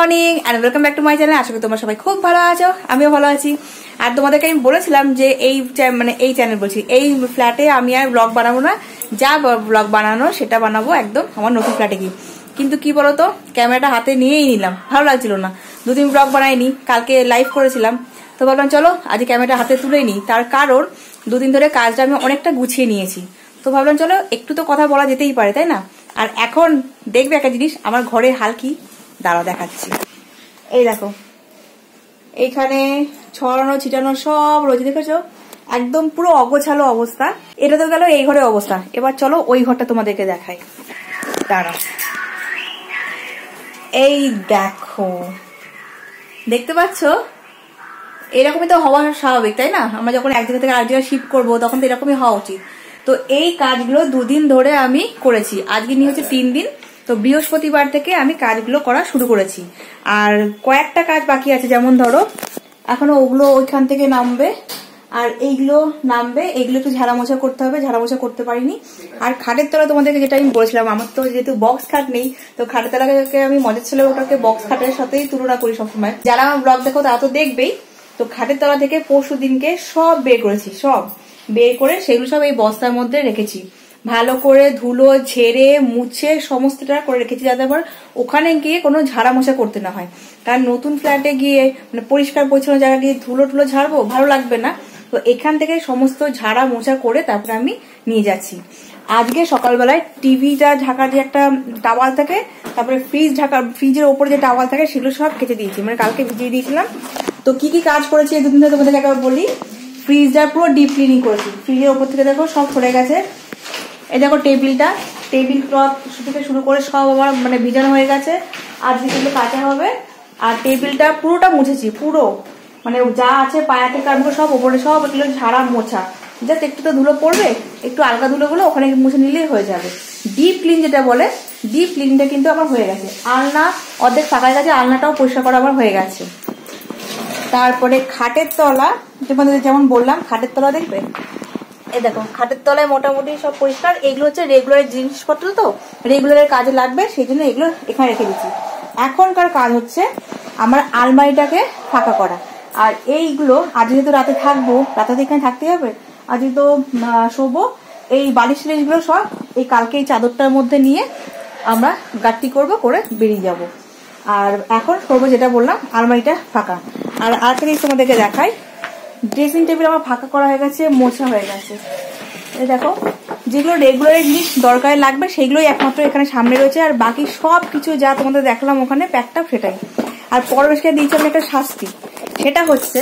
Morning and welcome back to my channel. আশা করি তোমরা সবাই খুব ভালো আছো, আমিও ভালো আছি। আর তোমাদেরকে আমি বলেছিলাম যে এই চ্যানেল বলছি, এই ফ্ল্যাটে আমি আর ব্লগ বানাবো না, যা ব্লগ বানানো সেটা বানাবো একদম আমার নতুন ফ্ল্যাটে গিয়ে। কিন্তু কি বলতো, ক্যামেরাটা হাতে নিয়েই নিলাম, ভালো লাগছিল না। দুদিন ব্লগ বানাইনি, কালকে লাইভ করেছিলাম, তো ভাবলাম চলো আজ ক্যামেরাটা হাতে তুলে নিই। তার কারণ দুদিন ধরে কাজটা আমি অনেকটা গুছিয়ে নিয়েছি, তো ভাবলাম চলো একটু তো কথা বলা যেতেই পারে, তাই না? আর এখন দেখবে একটা জিনিস, আমার ঘরে হাল কি দাঁড়াও দেখাচ্ছি। এই দেখো, এইখানে ছড়ানো ছিটানো সব রোজ দেখেছো, একদম পুরো অগোছালো অবস্থা। এটা তো গেল এই ঘরের অবস্থা, এবার চলো ওই ঘরটা তোমাদেরকে দেখাই, দাঁড়াও। এই দেখো, দেখতে পাচ্ছ? এরকমই তো হওয়া স্বাভাবিক, তাই না? আমরা যখন এক জায়গা থেকে আরেক জায়গায় শিফট করবো তখন তো এরকমই হওয়া উচিত। তো এই কাজগুলো দুদিন ধরে আমি করেছি, আজকে নিয়ে হচ্ছে 3 দিন। তো বৃহস্পতিবার থেকে আমি কাজগুলো করা শুরু করেছি, আর কয়েকটা কাজ বাকি আছে। যেমন ধরো এখনো ওগুলো ওইখান থেকে নামবে, আর এইগুলো নামবে, এইগুলো একটু ঝাড়া মোছা করতে হবে, ঝাড়া মোছা করতে পারিনি। আর খাটের তলা তোমাদেরকে যেটা আমি বলেছিলাম, আমার তো যেহেতু বক্স খাট নেই, তো খাটের তলাকে আমি মজার ছিল ওটাকে বক্স খাটের সাথেই তুলনা করি সবসময়। যারা আমার ব্লগ দেখো তারা তো দেখবেই। তো খাটের তলা থেকে পরশু দিনকে সব বের করেছি, সব বের করে সেগুলো সব এই বস্তার মধ্যে রেখেছি, ভালো করে ধুলো ঝেড়ে মুছে সমস্তটা করে রেখেছি, যাতে আবার ওখানে গিয়ে কোনো ঝাড়া মোছা করতে না হয়। কারণ নতুন ফ্ল্যাটে গিয়ে মানে পরিষ্কার পরিচ্ছন্ন জায়গা গিয়ে ধুলো টুলো ঝাড়বো, ভালো লাগবে না। তো এখান থেকে সমস্ত ঝাড়া মোছা করে তারপরে আমি নিয়ে যাচ্ছি। আজকে সকালবেলায় টিভিটা ঢাকার যে একটা টাওয়াল থাকে, তারপরে ফ্রিজের ওপরে যে টাওয়াল থাকে সেগুলো সব কেটে দিয়েছি, মানে কালকে ভিজিয়ে দিয়েছিলাম। তো কি কি কাজ করেছি এই দুদিন ধরে তোমাদেরকে একবার বলি। ফ্রিজটা পুরো ডিপ ক্লিনিং করেছি, ফ্রিজের ওপর থেকে দেখো সব সরে গেছে। এই দেখো টেবিল ক্লথ থেকে শুরু করে সব আমার মানে ভিজানো হয়ে গেছে, আর যেগুলো কাটা হবে। আর টেবিলটা পুরোটা মুছেছি, পুরো মানে যা আছে পায়া থেকে আরম্ভ সব ওপরে সব এগুলো ঝাড়া মোছা, জাস্ট একটু তো ধুলো পড়বে, একটু আলগা ধুলোগুলো ওখানে মুছে নিলেই হয়ে যাবে। ডিপ ক্লিন যেটা বলে, ডিপ ক্লিনটা কিন্তু আমার হয়ে গেছে। আলনা অর্ধেক ফাঁকা গেছে, আলনাটাও পরিষ্কার করা আমার হয়ে গেছে। তারপরে খাটের তলা, তোমাদের যেমন বললাম খাটের তলা দেখবে, এই দেখো খাটের তলায় মোটামুটি সব পরিষ্কার। এগুলো হচ্ছে রেগুলার জিনিসপত্র, তো রেগুলারের কাজে লাগবে, সেই জন্য এগুলো এখানে রেখে দিচ্ছি। এখনকার কাজ হচ্ছে আমার আলমারিটাকে ফাঁকা করা। আর এইগুলো আজ যেহেতু রাতে থাকবো, রাতে তো এখানে থাকতে হবে, আজ তো শোবো, এই বালিশ টালিশগুলো সব এই কালকে এই চাদরটার মধ্যে নিয়ে আমরা গাঁটটি করবো, করে বেরিয়ে যাব। আর এখন করবো যেটা বললাম, আলমারিটা ফাঁকা। আর আরেকটা জিনিস তোমাদেরকে দেখাই, ড্রেসিং টেবিল আমার ফাঁকা করা হয়ে গেছে, মোছা হয়ে গেছে। এই দেখো, যেগুলো রেগুলার জিনিস দরকারে লাগবে সেগুলোই একমাত্র এখানে সামনে রয়েছে, আর বাকি সব কিছু যা তোমাদের দেখলাম ওখানে প্যাকটা ফেটাই। আর পরবেশকে দিয়েছি আমি একটা শাস্তি, সেটা হচ্ছে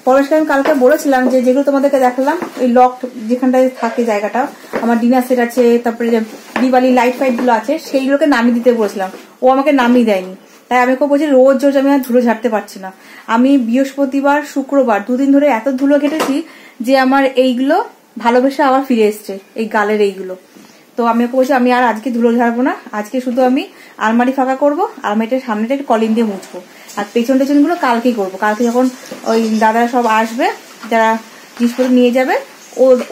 পরবেশকে আমি কালকে বলেছিলাম যে যেগুলো তোমাদেরকে দেখালাম ওই লক যেখানটায় থাকে জায়গাটা, আমার ডিনার সেট আছে, তারপরে যে দিওয়ালি লাইট ফাইট গুলো আছে সেইগুলোকে নামিয়ে দিতে বলেছিলাম, ও আমাকে নামিয়ে দেয়নি। তাই আমি ওকে বলছি রোজ আমি আর ধুলো ঝাড়তে পারছি না। আমি বৃহস্পতিবার শুক্রবার দুদিন ধরে এত ধুলো ঘেটেছি যে আমার এইগুলো ভালোবেসে আবার ফিরে এসছে, এই গালের এইগুলো। তো আমি ওকে বলছি আমি আর আজকে ধুলো ঝাড়বো না, আজকে শুধু আমি আলমারি ফাঁকা করবো, আলমারিটার সামনেটা একটু কলিং দিয়ে মুছবো, আর পেছন গুলো কালকেই করবো। কালকে যখন ওই দাদারা সব আসবে, যারা জিনিসপত্র নিয়ে যাবে,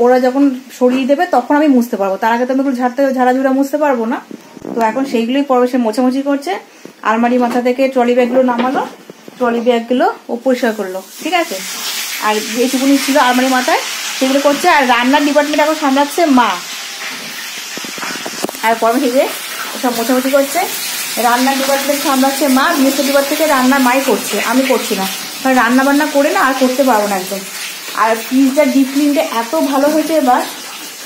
ওরা যখন সরিয়ে দেবে তখন আমি মুছতে পারবো, তার আগে তো আমি ঝাড়াঝুড়া মুছতে পারবো না। তো এখন সেইগুলোই পরবেশে মোছামুছি করছে। আলমারি মাথা থেকে ট্রলি ব্যাগগুলো নামালো, ট্রলি ব্যাগগুলো ও পরিষ্কার করলো, ঠিক আছে। আর যেটুকুনি ছিল আলমারি মাথায় সেগুলো করছে। আর রান্নার ডিপার্টমেন্ট এখন সামলাচ্ছে মা, আর পরমেশ যে সব মোছামুছি করছে। রান্নার ডিপার্টমেন্ট সামলাচ্ছে মা, বৃহস্পতিবার থেকে রান্নার মাই করছে, আমি করছি না, কারণ রান্না বান্না করে না আর করতে পারবো না একদম। আর ফ্রিজটা ডিপ ক্লিনটা এত ভালো হয়েছে এবার,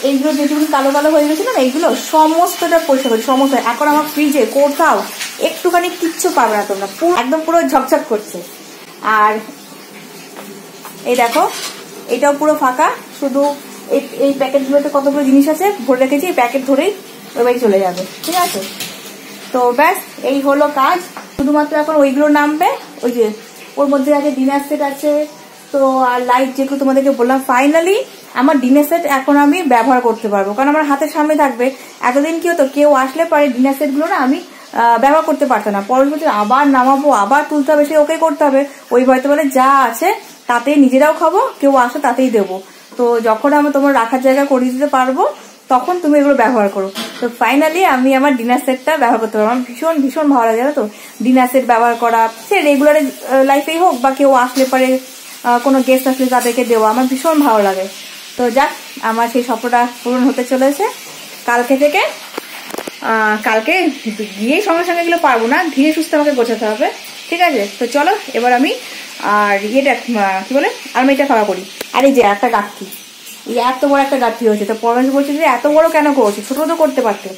এইগুলো যেটুকু কালো কালো হয়ে গেছিল না এইগুলো সমস্তটা পরিষ্কার করছে, সমস্ত। এখন আমার ফ্রিজে কোথাও একটুখানি কিচ্ছু পাবে না তোমরা, একদম পুরো ঝকঝক করছে। আর এই দেখো এটাও পুরো ফাঁকা, শুধু এই প্যাকেটগুলোতে কতগুলো জিনিস আছে ভরে রেখেছি, এই প্যাকেট ধরেই ওই চলে যাবে, ঠিক আছে। তো ব্যাস এই হলো কাজ, শুধুমাত্র এখন ওইগুলো নামবে। ওই যে ওর মধ্যে আছে ডিনার সেট আছে, তো আর লাইট যেগুলো তোমাদেরকে বললাম, ফাইনালি আমার ডিনার সেট এখন আমি ব্যবহার করতে পারবো, কারণ আমার হাতের সামনে থাকবে। এতদিন কি হতো, কেউ আসলে পরে ডিনার সেট গুলো না আমি ব্যবহার করতে পারতো না, পরবর্তী আবার নামাবো, আবার তুলতে হবে, সে ওকে করতে হবে। ওই হয়তো বলে যা আছে তাতেই নিজেরাও খাবো, কেউ আসে তাতেই দেবো। তো যখন আমি তোমার রাখার জায়গা করিয়ে দিতে পারবো তখন তুমি এগুলো ব্যবহার করো। তো ফাইনালি আমি আমার ডিনার সেটটা ব্যবহার করতে পারবো। আমার ভীষণ ভীষণ ভালো লাগে জানো তো ডিনার সেট ব্যবহার করা, সে রেগুলার লাইফেই হোক বা কেউ আসলে পরে কোনো গেস্ট আসলে তাদেরকে দেওয়া আমার ভীষণ ভালো লাগে। তো যাক, আমার সেই স্বপ্নটা পূরণ হতে চলেছে কালকে থেকে। কালকে গিয়েই সঙ্গে সঙ্গে এগুলো পারবো না, ধীরে সুস্থে আমাকে গোছাতে হবে, ঠিক আছে? তো চলো এবার আমি আর ইয়েটা কি বলে আলমারিটা ফাঁকা করি। আর এই যে একটা গাঁথি, এই এত বড় একটা গাঁথি হয়েছে, তো পরমেশ বলছে যে এত বড় কেন করছি, ছোট তো করতে পারতে।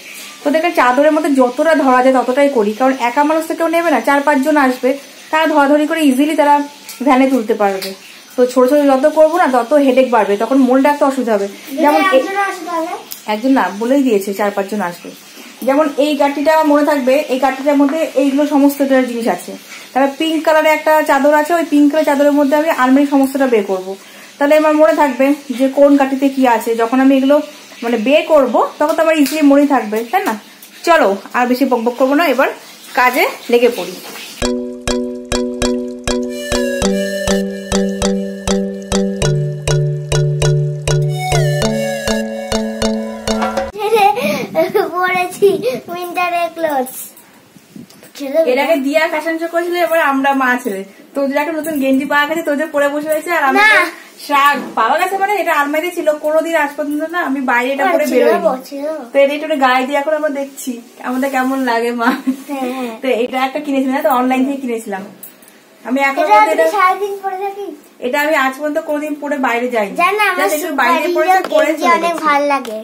তো দেখে চাদরের মধ্যে যতটা ধরা যায় ততটাই করি, কারণ একা মানুষ তো কেউ নেবে না, 4-5 জন আসবে, তারা ধরাধরি করে ইজিলি তারা ভ্যানে তুলতে পারবে। তো ছোট ছোট যত করবো না তত হেডেক বাড়বে, তখন মনটা একটা অসুবিধা হবে। যেমন একজন না বলেই দিয়েছে 4-5 জন আসবে। যেমন এই গাঁটিটা মনে থাকবে, এই গাঁটিটার মধ্যে এইগুলো সমস্ত জিনিস আছে। তারপর পিঙ্ক কালারের একটা চাদর আছে, ওই পিঙ্ক কালার চাদরের মধ্যে আমি আলমারি সমস্তটা বের করবো, তাহলে আমার মনে থাকবে যে কোন গাঁটিতে কি আছে। যখন আমি এগুলো মানে বের করবো তখন তো আমার ইজিলি মনে থাকবে, তাই না? চলো আর বেশি বকবক করবো না, এবার কাজে লেগে পড়ি। এর আগে দিয়া ফ্যাশন শো করেছিল, এবার আমরা মা ছেলে তোদের একটা নতুন গেঞ্জি পাওয়া গেছে, তোদের পরে বসে রয়েছে। আর আমি শাক পাওয়া গেছে মানে এটা আলমারিতে ছিল কোনোদিন আজ পর্যন্ত না, আমি বাইরে এটা পরে বেরোই। তো এটা একটু গায়ে দিয়ে এখন আমরা দেখছি আমাদের কেমন লাগে মা। তো এটা একটা কিনেছিলাম, তো অনলাইন থেকে কিনেছিলাম আমি। এখন এটা আমি আজ পর্যন্ত কোনোদিন পরে বাইরে যাইনি, বাইরে পরেছি অনেক ভালো লাগে।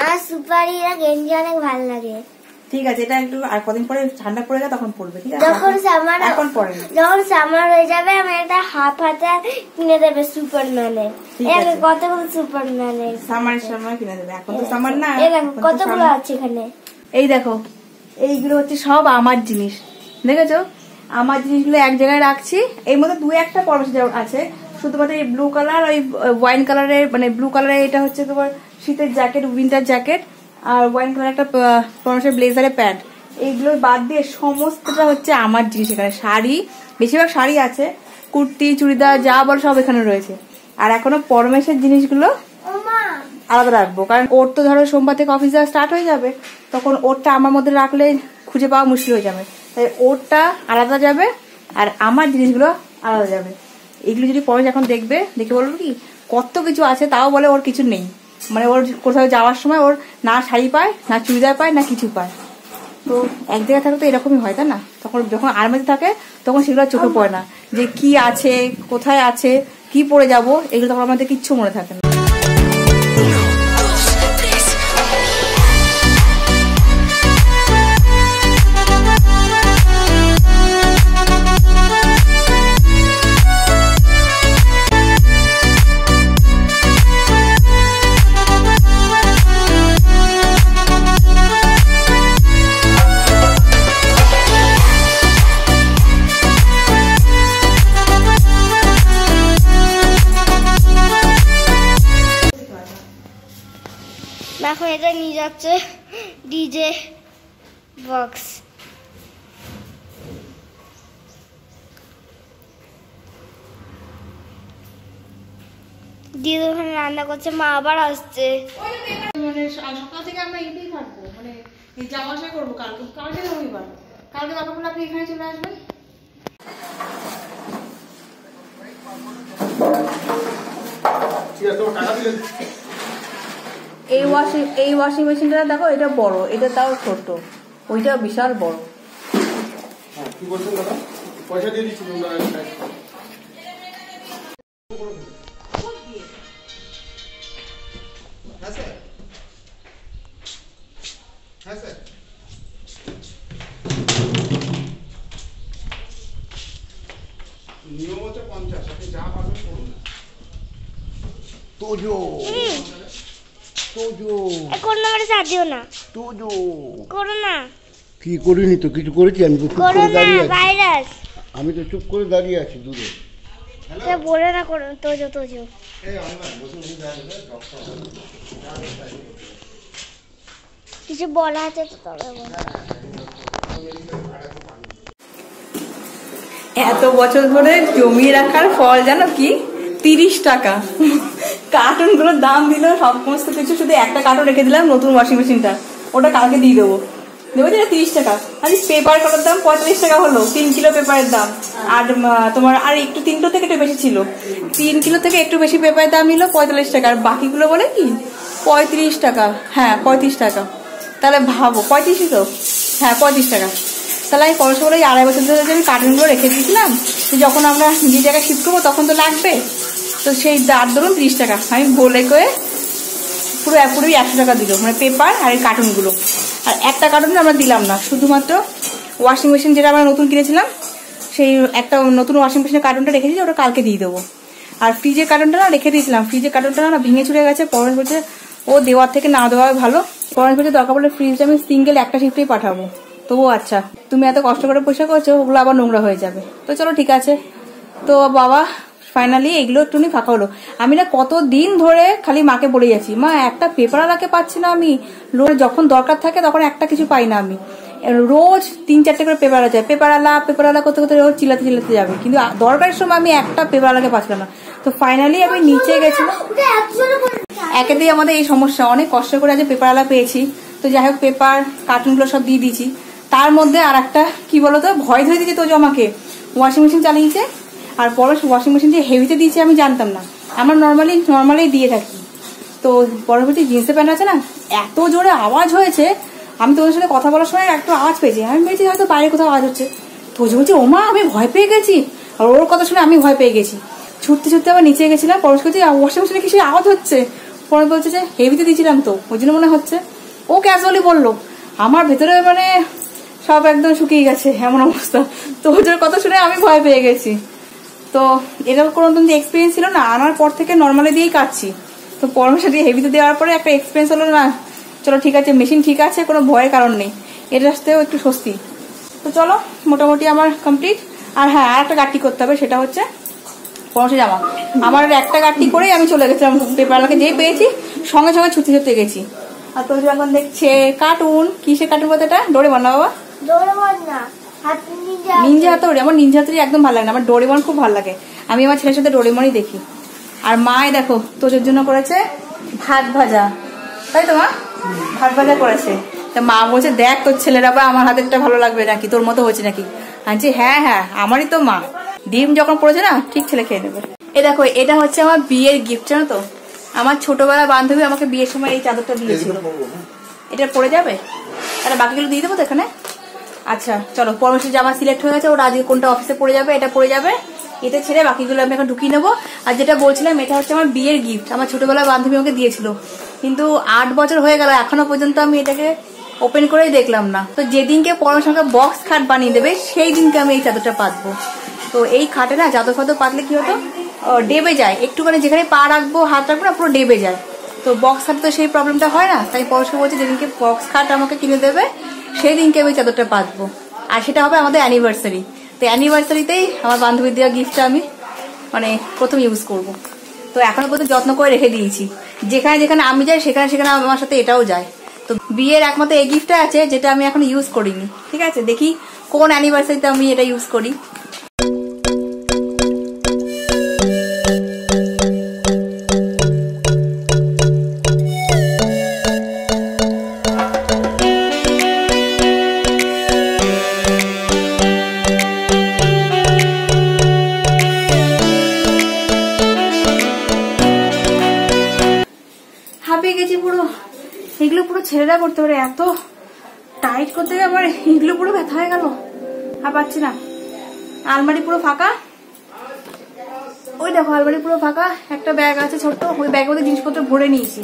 আমার সুপারিরা গেঞ্জি অনেক ভালো লাগে। ঠিক আছে, এটা একটু আর কদিন পরে ঠান্ডা পড়ে যায় তখন পড়বে, ঠিক আছে? এখন পরে যখন সামার হয়ে যাবে আমি একটা হাফ হাতা কিনে দেবে সুপারম্যানের, কতগুলো সুপারম্যানের সামারের সময় কিনে দেবে। এখন তো সামার না, কতগুলো আছে এখানে। এই দেখো এইগুলো হচ্ছে সব আমার জিনিস, দেখেছো? আমার জিনিসগুলো এক জায়গায় রাখছি। এর মধ্যে 2-1টা পরমেশ আছে, শুধুমাত্র এই ব্লু কালার ওই ওয়াইন কালারের, মানে ব্লু কালারের এটা হচ্ছে তোমার শীতের জ্যাকেট, উইন্টার জ্যাকেট, আর ওয়াইন কালার একটা পরমেশের ব্লেজারের প্যান্ট। এইগুলো বাদ দিয়ে সমস্তটা হচ্ছে আমার জিনিস। এখানে শাড়ি, বেশিরভাগ শাড়ি আছে, কুর্তি, চুড়িদার যা বল সব এখানে রয়েছে। আর এখনো পরমেশের জিনিসগুলো আলাদা রাখবো, কারণ ওর তো ধরো সোমবার থেকে অফিস যাওয়া স্টার্ট হয়ে যাবে, তখন ওরটা আমার মধ্যে রাখলে খুঁজে পাওয়া মুশকিল হয়ে যাবে। তাই ওরটা আলাদা যাবে আর আমার জিনিসগুলো আলাদা যাবে। এগুলো যদি পরমেশ এখন দেখবে, দেখে বলবো কি কত কিছু আছে, তাও বলে ওর কিছু নেই। মানে ওর কোথাও যাওয়ার সময় ওর না শাড়ি পায়, না চুড়িদার পায়, না কিছু পায়। তো এক জায়গায় থাকলে তো এরকমই হয়, তাই না? তখন যখন আলমারিতে থাকে তখন সেগুলো চোখে পড়ে না, যে কি আছে, কোথায় আছে, কি পরে যাব, এগুলো তখন আমাদের কিচ্ছু মনে থাকে না। দেখো এটা নিয়ে যাচ্ছে ডিজে বক্স। দিদি ওখানে রান্না করছে, মা আবার আসছে। মানে সকাল থেকে আমরা এটাই থাকবো, মানে যাওয়া আসা করবো। কালকে রবিবার, কালকে তখন আপনি এখানে চলে আসবেন। এই ওয়াশিং মেশিনটা দেখো, এটা বড়, এটা তাও ছোট, ওইটা বিশাল বড়। কি বলছেন দাদা? পয়সা দিয়ে দিচ্ছি। হ্যাঁ স্যার, হ্যাঁ স্যার। নিয়ম হচ্ছে 50, আপনি যা পাবেন করুন। তোজো তোজো কোন নম্বরে চা দিও না, তোজো করো না। কি করিনি তো, কিছু করেছি? আমি তো চুপ করে দাঁড়িয়ে আছি। ভাইরাস, আমি তো চুপ করে দাঁড়িয়ে আছি দূরে। বলে না করো তোজো তোজো। কিছু বলা আছে তো তবে এত বছর ধরে জমিয়ে রাখার ফল জানো কি? 30 টাকা। কার্টুন গুলোর দাম দিল, সমস্ত কিছু, শুধু একটা কার্টুন রেখে দিলাম নতুন ওয়াশিং মেশিনটা। ওটা কালকে দিয়ে দেবো। দেবো যেটা 30 টাকা। আর পেপার কটার দাম 45 টাকা হলো, 3 কিলো পেপারের দাম। আর তোমার আর একটু 3 কিলো থেকে একটু বেশি ছিল, 3 কিলো থেকে একটু বেশি পেপারের দাম নিল 45 টাকা। আর বাকিগুলো বলে কি 35 টাকা। হ্যাঁ 35 টাকা। তাহলে ভাবো 35ই তো, হ্যাঁ 35 টাকা। তাহলে আমি পড়াশোনা করে 2.5 বছর ধরে আমি কার্টুনগুলো রেখে দিয়েছিলাম, যখন আমরা নিজের জায়গায় শিফট করবো তখন তো লাগবে। তো সেই দাঁড় ধরুন 30 টাকা আমি বলে করে পুরোই 100 টাকা দিল, মানে পেপার আর এই কার্টুনগুলো। আর একটা কার্টুন আমরা দিলাম না, শুধুমাত্র ওয়াশিং মেশিন যেটা আমরা নতুন কিনেছিলাম সেই একটা নতুন ওয়াশিং মেশিনের কার্টুনটা রেখেছি, ওটা কালকে দিয়ে দেবো। আর ফ্রিজের কার্টুনটা না রেখে দিয়েছিলাম, ফ্রিজের কার্টুনটা না ভেঙে চুরে গেছে। পরমেশ বলছে ও দেওয়ার থেকে না দেওয়াই ভালো। পরমেশ বলছে দরকার পড়লে ফ্রিজটা আমি সিঙ্গেল একটা শিফটেই পাঠাবো। তবু আচ্ছা তুমি এত কষ্ট করে পয়সা করছো, ওগুলো আবার নোংরা হয়ে যাবে। তো চলো ঠিক আছে। তো বাবা ফাইনালি এগুলো একটুখানি ফাঁকা হলো। আমি না কতদিন ধরে খালি মাকে বলে যাচ্ছি, মা একটা পেপারওয়ালাকে পাচ্ছি না আমি, যখন দরকার থাকে তখন একটা কিছু পাই না আমি। রোজ 3-4টে করে পেপারওয়ালা যায়, পেপারওয়ালা করতে করতে রোজ চিল্লাতে যাবে, কিন্তু দরকারের সময় আমি একটা পেপারওয়ালাকে পাচ্ছিলাম না। তো ফাইনালি আমি নিচে গেছিলাম, একে দিয়ে আমাদের এই সমস্যা, অনেক কষ্ট করে আজ পেপারওয়ালা পেয়েছি। তো যাই হোক পেপার কার্টুনগুলো সব দিয়ে দিয়েছি। তার মধ্যে আর একটা কি বলতো ভয় ধরে দিয়েছে, তো আমাকে ওয়াশিং মেশিন চালিয়েছে। আর পরে ওয়াশিং মেশিন যে হেভিতে দিয়েছে আমি জানতাম না, আমরা নর্মালি দিয়ে থাকি। তো পরবর্তী জিন্সের প্যান্ট আছে না, এত জোরে আওয়াজ হয়েছে, আমি তোদের সাথে কথা বলার সময় একটু আওয়াজ পেয়েছি, আমি ভেবেছি হয়তো বাইরে কোথাও আওয়াজ হচ্ছে। তো বলছি ওমা আমি ভয় পেয়ে গেছি, আর ওর কথা শুনে আমি ভয় পেয়ে গেছি। ছুটতে আবার নিচে গেছিলাম, পরশ করছি ওয়াশিং মেশিনে কিছু আওয়াজ হচ্ছে। পরে বলছে যে হেভিতে দিয়েছিলাম তো ওই জন্য মনে হচ্ছে। ও ক্যাজুয়ালি বললো, আমার ভেতরে মানে সব একদম শুকিয়ে গেছে এমন অবস্থা। তো ওদের কথা শুনে আমি ভয় পেয়ে গেছি। তো এটা কোনো যে এক্সপিরিয়েন্স ছিল না, আনার পর থেকে নর্মালি দিয়েই কাটছি। তো পরমেশা দিয়ে হেভিতে দেওয়ার পরে একটা এক্সপিরিয়েন্স হলো না, চলো ঠিক আছে মেশিন ঠিক আছে, কোনো ভয়ের কারণ নেই, এর আসতেও একটু স্বস্তি। তো চলো মোটামুটি আমার কমপ্লিট। আর হ্যাঁ আর একটা গাঁটটি করতে হবে, সেটা হচ্ছে পরশে জামা। আমার একটা গাঁটটি করেই আমি চলে গেছিলাম পেপারওয়ালাকে, যেই পেয়েছি সঙ্গে সঙ্গে ছুটতে গেছি। আর তো এখন দেখছে কার্টুন, কিসের কার্টুন বলতে এটা ডোরেমন না বাবা? ডোরেমন না, নিনজা হাতুড়ি। আমার নিনজা হাতুড়ি একদম ভালো লাগে না, আমার ডোরেমন খুব ভালো লাগে। আমি আমার ছেলের সাথে ডোরেমনই দেখি। আর মায় দেখো তোর জন্য করেছে ভাত ভাজা, তাই তো মা? ভাত ভাজা করেছে। তা মা বলছে দেখ তোর ছেলের আবার আমার হাতেরটা ভালো লাগবে নাকি, তোর মতো হচ্ছে নাকি। আনছি হ্যাঁ আমারই তো মা, ডিম যখন পড়েছে না ঠিক ছেলে খেয়ে নেবে। এ দেখো এটা হচ্ছে আমার বিয়ের গিফট, জানো তো? আমার ছোটবেলা বান্ধবী আমাকে বিয়ের সময় এই চাদরটা দিয়েছিল। এটা পড়ে যাবে, তাহলে বাকিগুলো দিয়ে দেবো তো এখানে। আচ্ছা চলো, পরমেশের জামা সিলেক্ট হয়ে গেছে, ওটা আজকে কোনটা অফিসে পড়ে যাবে, এটা পড়ে যাবে। এটা ছেড়ে বাকিগুলো আমি এখন ঢুকিয়ে নেবো। আর যেটা বলছিলাম এটা হচ্ছে আমার বিয়ের গিফট, আমার ছোটবেলার বান্ধবী আমাকে দিয়েছিল, কিন্তু 8 বছর হয়ে গেল এখনো পর্যন্ত আমি এটাকে ওপেন করেই দেখলাম না। তো যেদিনকে পরমের সঙ্গে বক্স খাট বানিয়ে দেবে সেই দিনকে আমি এই চাদরটা পাতবো। তো এই খাটে না চাদর ফাদর পাতলে কি হতো, ডেবে যায় একটুখানি, যেখানে পা রাখবো হাত রাখবো না পুরো ডেবে যায়। তো বক্স খাটে তো সেই প্রবলেমটা হয় না, তাই পরশু বলছে যেদিনকে বক্স খাট আমাকে কিনে দেবে সেই দিনকে আমি চাদরটা পাতবো। আর সেটা হবে আমাদের অ্যানিভার্সারি। তো অ্যানিভার্সারিতেই আমার বান্ধবীর দেওয়া গিফটটা আমি মানে প্রথম ইউজ করব। তো এখনো পর্যন্ত যত্ন করে রেখে দিয়েছি, যেখানে আমি যাই সেখানে আমার সাথে এটাও যায়। তো বিয়ের একমাত্র এই গিফটটা আছে যেটা আমি এখন ইউজ করিনি। ঠিক আছে, দেখি কোন অ্যানিভার্সারিতে আমি এটা ইউজ করি। এগুলো পুরো ছেলেরা করতে পারে, এত টাইট করতে গিয়ে আমার এগুলো পুরো ব্যথা হয়ে গেল, আর পাচ্ছি না। আলমারি পুরো ফাঁকা, ওই দেখো আলমারি পুরো ফাঁকা, একটা ব্যাগ আছে ছোট্ট, ওই ব্যাগের মধ্যে জিনিসপত্র ভরে নিয়েছি।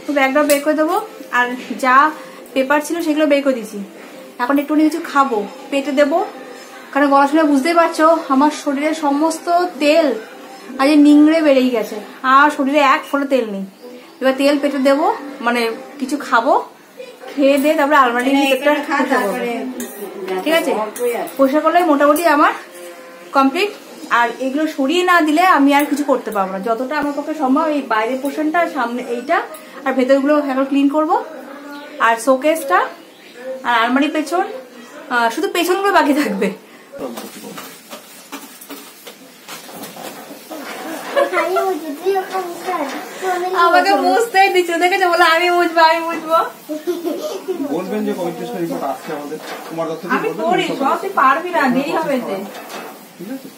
তো ব্যাগটাও বের করে দেবো, আর যা পেপার ছিল সেগুলো বের করে দিয়েছি। এখন একটু কিছু খাবো, পেটে দেবো, কারণ গলা শুনে বুঝতেই পারছো আমার শরীরের সমস্ত তেল আজ নিংড়ে বেড়েই গেছে, আর শরীরে এক ফোঁটা তেল নেই। এবার তেল পেটে দেবো, মানে কিছু খাবো, খেয়ে দিয়ে তারপরে আলমারি ঠিক আছে পরিষ্কার করলে মোটামুটি আমার কমপ্লিট। আর এগুলো সরিয়ে না দিলে আমি আর কিছু করতে পারবো না, যতটা আমার পক্ষে সম্ভব এই বাইরের পোর্শনটা, সামনে এইটা আর ভেতরগুলো এখন ক্লিন করব। আর শোকেসটা আর আলমারি পেছন, শুধু পেছনগুলো বাকি থাকবে। আমাকে মুছতে দিচ্ছে, দেখেছো বলে আমি মুছবো আমি মুছবো। বলবেন যে কমিটির রিপোর্ট আসছে আমাদের, তোমার কাছে আমি করি সব, তুই পারবি না, দেরি হবে এতে। ঠিক আছে।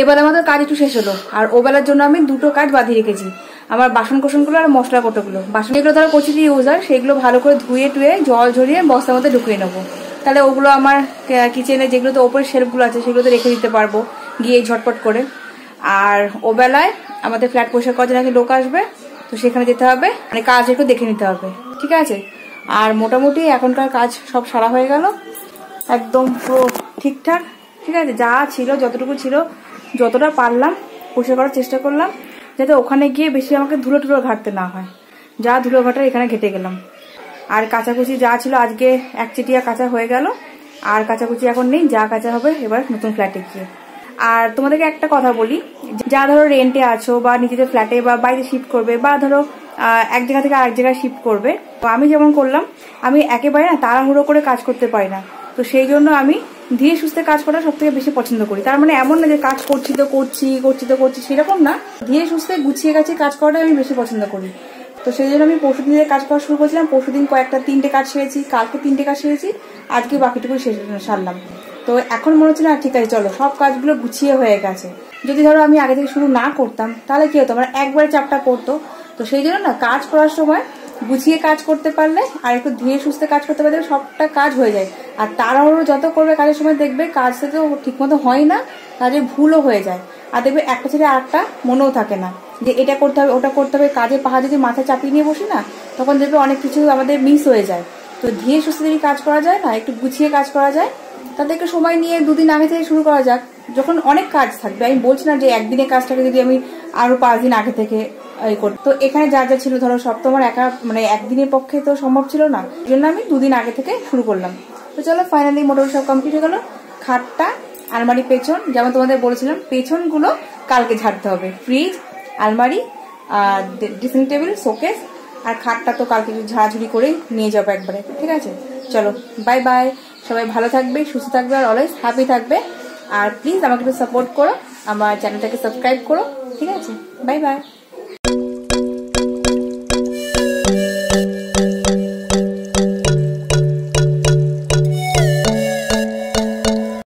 এবার আমাদের কাজ একটু শেষ হলো, আর ওবেলার জন্য আমি দুটো কাজ বাঁধিয়ে রেখেছি, আমার বাসন কোসনগুলো আর মশলা কোটোগুলো। বাসন যেগুলো ধরো কচুরি ইউজ হয় সেগুলো ভালো করে ধুয়ে টুয়ে জল ঝরিয়ে বস্তার মধ্যে ঢুকিয়ে নেবো, তাহলে ওগুলো আমার কিচেনে যেগুলো তো ওপরে শেলফগুলো আছে সেগুলোতে রেখে দিতে পারবো গিয়ে ঝটপট করে। আর ওবেলায় আমাদের ফ্ল্যাট পরিষ্কার করার জন্য লোক আসবে, তো সেখানে যেতে হবে, মানে কাজ একটু দেখে নিতে হবে, ঠিক আছে। আর মোটামুটি এখনকার কাজ সব সারা হয়ে গেল, একদম পুরো ঠিকঠাক, ঠিক আছে। যা ছিল যতটুকু ছিল যতটা পারলাম পরিষ্কার করার চেষ্টা করলাম, যাতে ওখানে গিয়ে বেশি আমাকে ধুলো টুলো ঘাটতে না হয়। যা ধুলো ঘাটার এখানে ঘেটে গেলাম। আর কাচাকুচি যা ছিল আজকে একচেটিয়া কাঁচা হয়ে গেল, আর কাচাকুচি এখন নেই, যা কাঁচা হবে এবার নতুন ফ্ল্যাটে গিয়ে। আর তোমাদেরকে একটা কথা বলি, যা ধরো রেন্টে আছো বা নিজেদের ফ্ল্যাটে বা বাইরে শিফট করবে, বা ধরো এক জায়গা থেকে আরেক জায়গায় শিফট করবে, তো আমি যেমন করলাম, আমি একেবারে না তাড়াহুড়ো করে কাজ করতে পারি না, তো সেই জন্য আমি ধীরে সুস্থে কাজ করা সব থেকে বেশি পছন্দ করি। তার মানে এমন না যে কাজ করছি তো করছি সেরকম না, ধীরে সুস্থে গুছিয়ে গাছিয়ে কাজ করাটাই আমি বেশি পছন্দ করি। তো সেই জন্য আমি পরশুদিন কাজ করা শুরু করেছিলাম, পরশুদিন কয়েকটা 3টে কাজ সেরেছি, কালকে 3টে কাজ সেরেছি, আজকে বাকিটুকু সারলাম। তো এখন মনে হচ্ছে না ঠিক আছে চলো সব কাজগুলো গুছিয়ে হয়ে গেছে। যদি ধরো আমি আগে থেকে শুরু না করতাম তাহলে কি হতো, আমার একবারে চাপটা পড়তো। তো সেই জন্য না কাজ করার সময় গুছিয়ে কাজ করতে পারলে আর একটু ধীরে সুস্থে কাজ করতে পারলে সবটা কাজ হয়ে যায়। আর তাড়াহুড়ো যত করবে কাজের সময় দেখবে কাজ থেকে ঠিক মতো হয় না, কাজে ভুলও হয়ে যায়, আর দেখবে একটা ছেড়ে আরেকটা মনেও থাকে না যে এটা করতে হবে ওটা করতে হবে। কাজের পাহাড় যদি মাথায় চাপিয়ে নিয়ে বসি না, তখন দেখবে অনেক কিছু আমাদের মিস হয়ে যায়। তো ধীরে সুস্থে যদি কাজ করা যায় না, একটু গুছিয়ে কাজ করা যায়, তাতে একটু সময় নিয়ে 2 দিন আগে থেকে শুরু করা যাক, যখন অনেক কাজ থাকবে। আমি বলছি না যে একদিনের কাজটাকে যদি আমি আরো 5 দিন আগে থেকে করি। তো এখানে যা যা ছিল ধরো সব তো আমার একা, মানে একদিনের পক্ষে তো সম্ভব ছিল না, এই জন্য আমি 2 দিন আগে থেকে শুরু করলাম। তো চলো ফাইনালি মোটামুটি সব কমপ্লিট হয়ে গেল। খাটটা, আলমারি পেছন, যেমন তোমাদের বলেছিলাম পেছনগুলো কালকে ঝাড়তে হবে, ফ্রিজ, আলমারি, ড্রেসিং টেবিল, শোকেস, আর খাটটা তো কালকে ঝাড়াঝুড়ি করেই নিয়ে যাবো একবারে, ঠিক আছে। চলো বাই বাই, সবাই ভালো থাকবে, সুস্থ থাকবে, আর অলওয়েজ হ্যাপি থাকবে। আর প্লিজ আমাকে একটু সাপোর্ট করো, আমার চ্যানেলটাকে সাবস্ক্রাইব করো, ঠিক আছে। Bye bye.